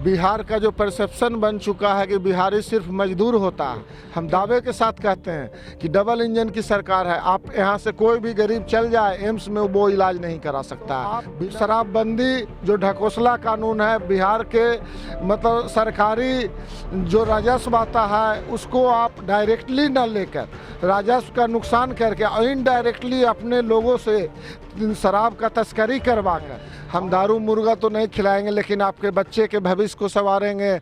बिहार का जो परसेप्शन बन चुका है कि बिहारी सिर्फ मजदूर होता है। हम दावे के साथ कहते हैं कि डबल इंजन की सरकार है। आप यहाँ से कोई भी गरीब चल जाए एम्स में वो इलाज नहीं करा सकता है। शराबबंदी जो ढकोसला कानून है बिहार के मतलब सरकारी जो राजस्व आता है उसको आप डायरेक्टली न लेकर राजस्व का नुकसान करके और इनडायरेक्टली अपने लोगों से शराब का तस्करी करवा कर हम दारू मुर्गा तो नहीं खिलाएंगे लेकिन आपके बच्चे के भविष्य को संवारेंगे।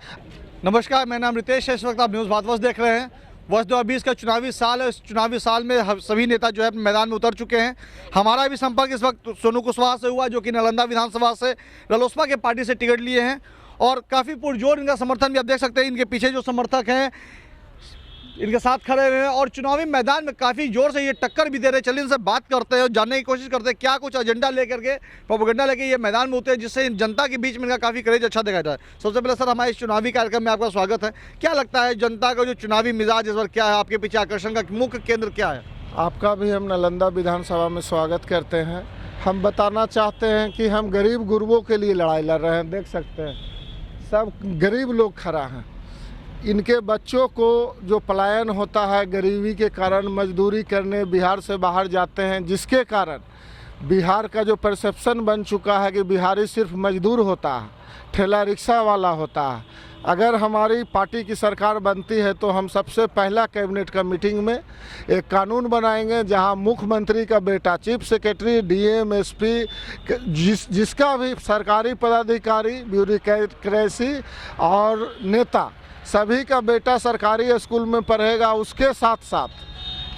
नमस्कार, मेरा नाम रितेश है। इस वक्त आप न्यूज़ भारतवर्ष देख रहे हैं। वर्ष 2020 का चुनावी साल है। इस चुनावी साल में सभी नेता जो है मैदान में उतर चुके हैं। हमारा भी संपर्क इस वक्त सोनू कुशवाहा से हुआ जो कि नालंदा विधानसभा से रालोसपा के पार्टी से टिकट लिए हैं और काफ़ी पुरजोर इनका समर्थन भी आप देख सकते हैं। इनके पीछे जो समर्थक हैं इनके साथ खड़े हुए हैं और चुनावी मैदान में काफ़ी जोर से ये टक्कर भी दे रहे हैं। चलिए इनसे बात करते हैं और जानने की कोशिश करते हैं क्या कुछ एजेंडा लेकर के प्रोपेगेंडा लेके ये मैदान में उतरे जिससे इन जनता के बीच में इनका काफ़ी क्रेज अच्छा दिखाई जाए। सबसे पहले सर हमारे इस चुनावी कार्यक्रम में आपका स्वागत है। क्या लगता है जनता का जो चुनावी मिजाज इस बार क्या है, आपके पीछे आकर्षण का मुख्य केंद्र क्या है? आपका भी हम नालंदा विधानसभा में स्वागत करते हैं। हम बताना चाहते हैं कि हम गरीब गुरबों के लिए लड़ाई लड़ रहे हैं। देख सकते हैं सब गरीब लोग खड़ा हैं। इनके बच्चों को जो पलायन होता है गरीबी के कारण मजदूरी करने बिहार से बाहर जाते हैं, जिसके कारण बिहार का जो परसेप्शन बन चुका है कि बिहारी सिर्फ मजदूर होता है, ठेला रिक्शा वाला होता है। अगर हमारी पार्टी की सरकार बनती है तो हम सबसे पहला कैबिनेट का मीटिंग में एक कानून बनाएंगे जहां मुख्यमंत्री का बेटा, चीफ सेक्रेटरी, डीएम, एसपी, जिसका भी सरकारी पदाधिकारी, ब्यूरोक्रेसी और नेता सभी का बेटा सरकारी स्कूल में पढ़ेगा। उसके साथ साथ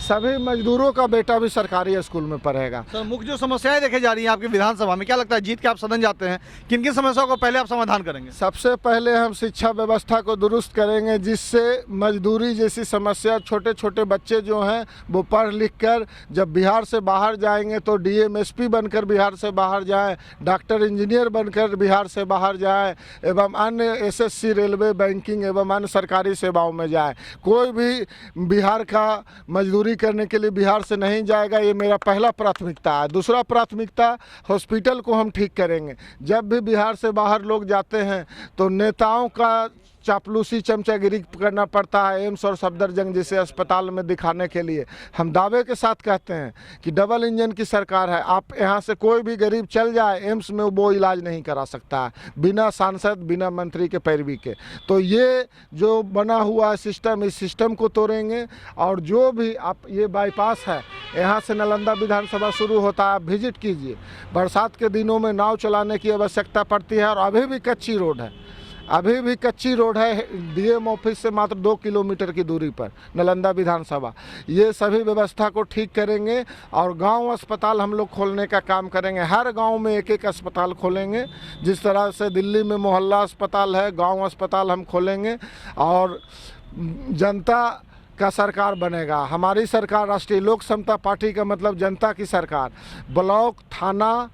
सभी मजदूरों का बेटा भी सरकारी स्कूल में पढ़ेगा। सर मुख्य जो समस्याएं देखी जा रही हैं आपकी विधानसभा में, क्या लगता है जीत के आप सदन जाते हैं किन किन समस्याओं को पहले आप समाधान करेंगे? सबसे पहले हम शिक्षा व्यवस्था को दुरुस्त करेंगे जिससे मजदूरी जैसी समस्या, छोटे छोटे बच्चे जो हैं वो पढ़ लिख कर जब बिहार से बाहर जाएंगे तो डीएम एसपी बनकर बिहार से बाहर जाएं, डॉक्टर इंजीनियर बनकर बिहार से बाहर जाएं एवं अन्य एसएससी, रेलवे, बैंकिंग एवं अन्य सरकारी सेवाओं में जाएं। कोई भी बिहार का मजदूरी करने के लिए बिहार से नहीं जाएगा। ये मेरा पहला प्राथमिकता है। दूसरा प्राथमिकता, हॉस्पिटल को हम ठीक करेंगे। जब भी बिहार से बाहर लोग जाते हैं तो नेताओं का चापलूसी, चमचागिरी करना पड़ता है एम्स और सफदरजंग जैसे अस्पताल में दिखाने के लिए। हम दावे के साथ कहते हैं कि डबल इंजन की सरकार है। आप यहाँ से कोई भी गरीब चल जाए एम्स में वो इलाज नहीं करा सकता है बिना सांसद, बिना मंत्री के पैरवी के। तो ये जो बना हुआ सिस्टम, इस सिस्टम को तोड़ेंगे। और जो भी आप ये बाईपास है यहाँ से नालंदा विधानसभा शुरू होता है, आप विजिट कीजिए। बरसात के दिनों में नाव चलाने की आवश्यकता पड़ती है और अभी भी कच्ची रोड है। अभी भी कच्ची रोड है डीएम ऑफिस से मात्र 2 किलोमीटर की दूरी पर नालंदा विधानसभा। ये सभी व्यवस्था को ठीक करेंगे और गांव अस्पताल हम लोग खोलने का काम करेंगे। हर गांव में एक एक अस्पताल खोलेंगे। जिस तरह से दिल्ली में मोहल्ला अस्पताल है, गांव अस्पताल हम खोलेंगे और जनता का सरकार बनेगा। हमारी सरकार राष्ट्रीय लोक समता पार्टी का मतलब जनता की सरकार। ब्लॉक, थाना,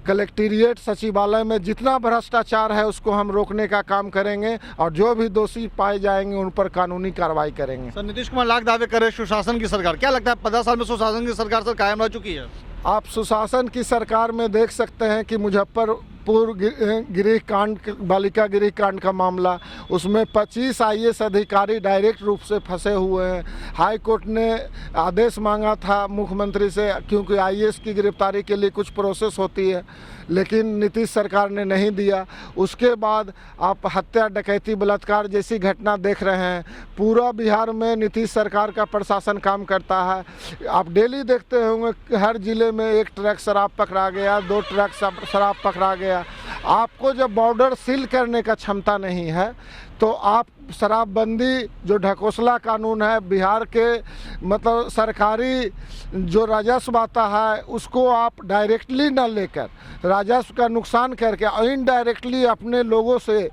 कलेक्टेरिएट, सचिवालय में जितना भ्रष्टाचार है उसको हम रोकने का काम करेंगे और जो भी दोषी पाए जाएंगे उन पर कानूनी कार्रवाई करेंगे। सर नीतीश कुमार लाख दावे करे सुशासन की सरकार, क्या लगता है 15 साल में सुशासन की सरकार सर कायम रह चुकी है? आप सुशासन की सरकार में देख सकते हैं कि मुजफ्फरपुर गृह कांड, बालिका गृह कांड का मामला, उसमें 25 आईएएस अधिकारी डायरेक्ट रूप से फंसे हुए हैं। हाई कोर्ट ने आदेश मांगा था मुख्यमंत्री से क्योंकि आईएएस की गिरफ्तारी के लिए कुछ प्रोसेस होती है, लेकिन नीतीश सरकार ने नहीं दिया। उसके बाद आप हत्या, डकैती, बलात्कार जैसी घटना देख रहे हैं। पूरा बिहार में नीतीश सरकार का प्रशासन काम करता है। आप डेली देखते होंगे हर जिले में 1 ट्रक शराब पकड़ा गया, 2 ट्रक शराब पकड़ा गया। आपको जब बॉर्डर सील करने का क्षमता नहीं है तो आप शराबबंदी जो ढकोसला कानून है बिहार के मतलब सरकारी जो राजस्व आता है उसको आप डायरेक्टली न लेकर राजस्व का नुकसान करके और इनडायरेक्टली अपने लोगों से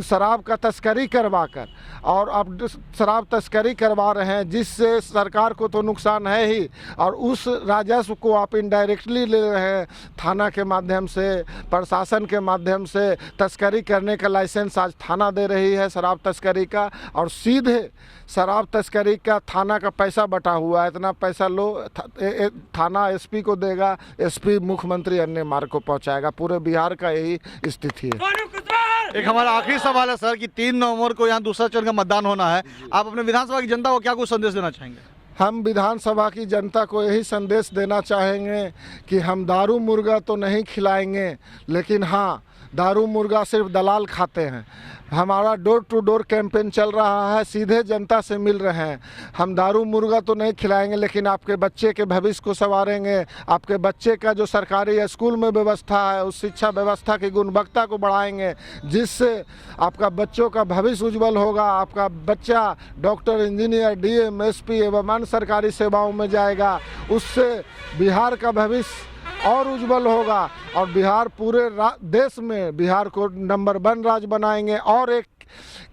शराब का तस्करी करवा कर और आप शराब तस्करी करवा रहे हैं जिससे सरकार को तो नुकसान है ही और उस राजस्व को आप इनडायरेक्टली ले रहे हैं। थाना के माध्यम से, प्रशासन के माध्यम से तस्करी करने का लाइसेंस आज थाना दे रही है शराब तस्करी का और सीधे शराब तस्करी का थाना का पैसा बटा हुआ है। इतना पैसा लो, थाना एसपी को देगा, एसपी मुख्यमंत्री अन्य मार्ग को पहुंचाएगा। पूरे बिहार का यही स्थिति है। एक हमारा आखिरी सवाल है सर कि 3 नवंबर को यहाँ दूसरा चरण का मतदान होना है, आप अपने विधानसभा की जनता को क्या कुछ संदेश देना चाहेंगे? हम विधानसभा की जनता को यही संदेश देना चाहेंगे कि हम दारू मुर्गा तो नहीं खिलाएंगे, लेकिन हाँ, दारू मुर्गा सिर्फ दलाल खाते हैं। हमारा डोर टू डोर कैंपेन चल रहा है, सीधे जनता से मिल रहे हैं। हम दारू मुर्गा तो नहीं खिलाएंगे, लेकिन आपके बच्चे के भविष्य को संवारेंगे। आपके बच्चे का जो सरकारी स्कूल में व्यवस्था है, उस शिक्षा व्यवस्था की गुणवत्ता को बढ़ाएंगे, जिससे आपका बच्चों का भविष्य उज्जवल होगा। आपका बच्चा डॉक्टर, इंजीनियर, डीएम, एसपी एवं अन्य सरकारी सेवाओं में जाएगा। उससे बिहार का भविष्य और उज्जवल होगा और बिहार पूरे देश में बिहार को नंबर 1 राज्य बनाएंगे। और एक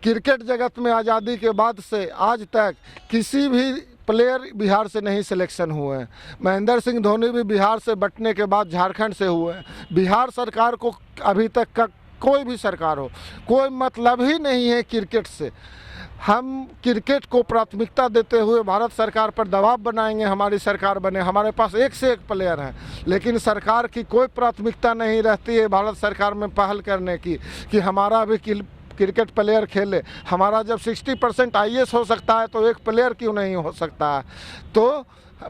क्रिकेट जगत में आज़ादी के बाद से आज तक किसी भी प्लेयर बिहार से नहीं सिलेक्शन हुए हैं। महेंद्र सिंह धोनी भी बिहार से बंटने के बाद झारखंड से हुए हैं। बिहार सरकार को अभी तक का कोई भी सरकार हो, कोई मतलब ही नहीं है क्रिकेट से। हम क्रिकेट को प्राथमिकता देते हुए भारत सरकार पर दबाव बनाएंगे, हमारी सरकार बने। हमारे पास एक से एक प्लेयर हैं, लेकिन सरकार की कोई प्राथमिकता नहीं रहती है भारत सरकार में पहल करने की कि हमारा भी क्रिकेट प्लेयर खेले। हमारा जब 60% IAS हो सकता है तो एक प्लेयर क्यों नहीं हो सकता है? तो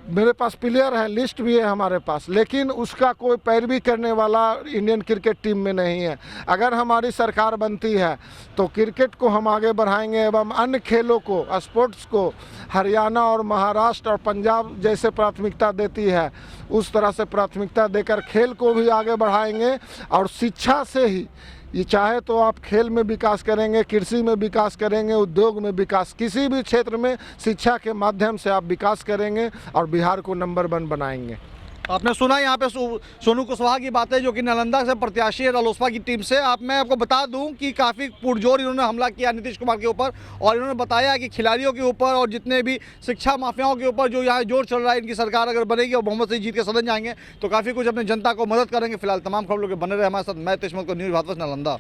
मेरे पास प्लेयर है, लिस्ट भी है हमारे पास, लेकिन उसका कोई पैरवी करने वाला इंडियन क्रिकेट टीम में नहीं है। अगर हमारी सरकार बनती है तो क्रिकेट को हम आगे बढ़ाएंगे एवं अन्य खेलों को, स्पोर्ट्स को हरियाणा और महाराष्ट्र और पंजाब जैसे प्राथमिकता देती है, उस तरह से प्राथमिकता देकर खेल को भी आगे बढ़ाएंगे। और शिक्षा से ही ये चाहे तो आप खेल में विकास करेंगे, कृषि में विकास करेंगे, उद्योग में विकास, किसी भी क्षेत्र में शिक्षा के माध्यम से आप विकास करेंगे और बिहार को नंबर 1 बनाएंगे। आपने सुना यहाँ पे सोनू कुशवाहा की बातें, जो कि नालंदा से प्रत्याशी है रालोसपा की टीम से। मैं आपको बता दूं कि काफ़ी पुरजोर इन्होंने हमला किया नीतीश कुमार के ऊपर, और इन्होंने बताया कि खिलाड़ियों के ऊपर और जितने भी शिक्षा माफियाओं के ऊपर जो यहाँ जोर चल रहा है, इनकी सरकार अगर बनेगी और बहुमत से जीत के सदन जाएंगे तो काफ़ी कुछ अपनी जनता को मदद करेंगे। फिलहाल तमाम खबरों के बने रहे हमारे साथ। मैं तेजमल को न्यूज़ भारतवर्ष नालंदा।